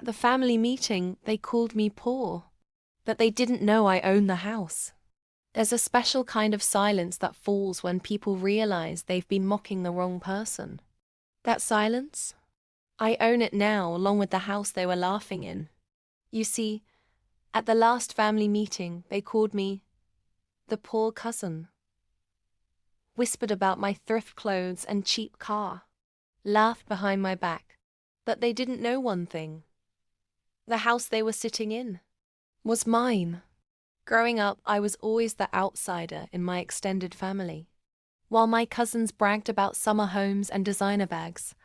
At the family meeting, they called me poor. But they didn't know I own the house. There's a special kind of silence that falls when people realize they've been mocking the wrong person. That silence? I own it now, along with the house they were laughing in. You see, at the last family meeting, they called me the poor cousin. Whispered about my thrift clothes and cheap car. Laughed behind my back. But they didn't know one thing. The house they were sitting in was mine. Growing up, I was always the outsider in my extended family. While my cousins bragged about summer homes and designer bags,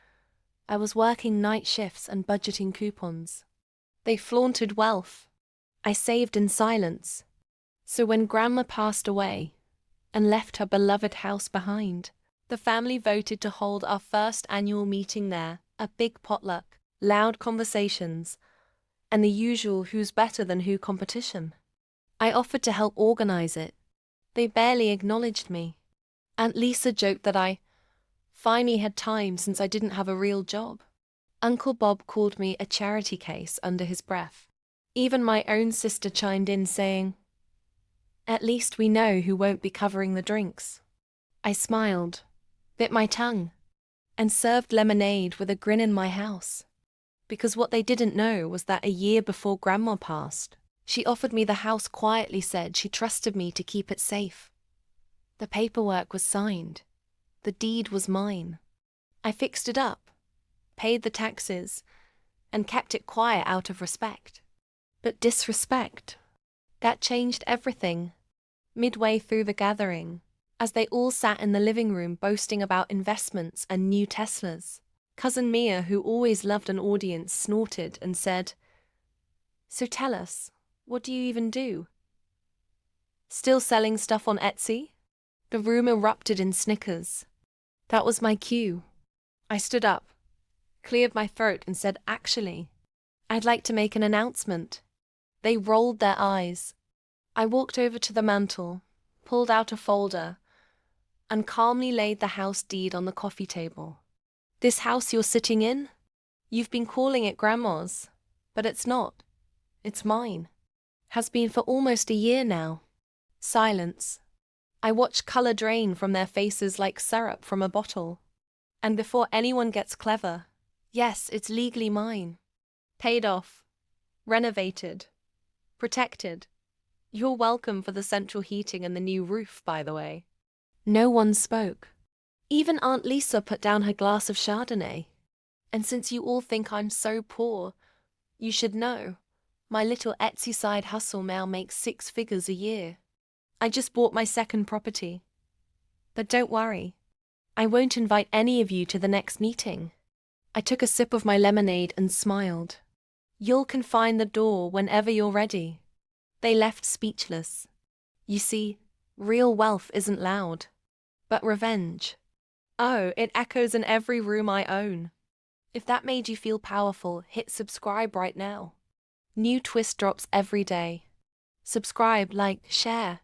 I was working night shifts and budgeting coupons. They flaunted wealth. I saved in silence. So when Grandma passed away and left her beloved house behind, the family voted to hold our first annual meeting there, a big potluck, loud conversations, and the usual who's better than who competition. I offered to help organize it. They barely acknowledged me. Aunt Lisa joked that I finally had time since I didn't have a real job. Uncle Bob called me a charity case under his breath. Even my own sister chimed in saying, "At least we know who won't be covering the drinks." I smiled, bit my tongue, and served lemonade with a grin in my house. Because what they didn't know was that a year before Grandma passed, she offered me the house, quietly said she trusted me to keep it safe. The paperwork was signed. The deed was mine. I fixed it up, paid the taxes, and kept it quiet out of respect. But disrespect, that changed everything. Midway through the gathering, as they all sat in the living room boasting about investments and new Teslas, Cousin Mia, who always loved an audience, snorted and said, "So tell us, what do you even do?" "Still selling stuff on Etsy?" The room erupted in snickers. That was my cue. I stood up, cleared my throat and said, "Actually, I'd like to make an announcement." They rolled their eyes. I walked over to the mantel, pulled out a folder, and calmly laid the house deed on the coffee table. "This house you're sitting in? You've been calling it Grandma's, but it's not. It's mine. Has been for almost a year now." Silence. I watch color drain from their faces like syrup from a bottle. And before anyone gets clever, yes, it's legally mine. Paid off. Renovated. Protected. You're welcome for the central heating and the new roof, by the way. No one spoke. Even Aunt Lisa put down her glass of Chardonnay. And since you all think I'm so poor, you should know, my little Etsy side hustle now makes 6 figures a year. I just bought my second property. But don't worry, I won't invite any of you to the next meeting. I took a sip of my lemonade and smiled. You'll confine the door whenever you're ready. They left speechless. You see, real wealth isn't loud. But revenge. Oh, it echoes in every room I own. If that made you feel powerful, hit subscribe right now. New twist drops every day. Subscribe, like, share.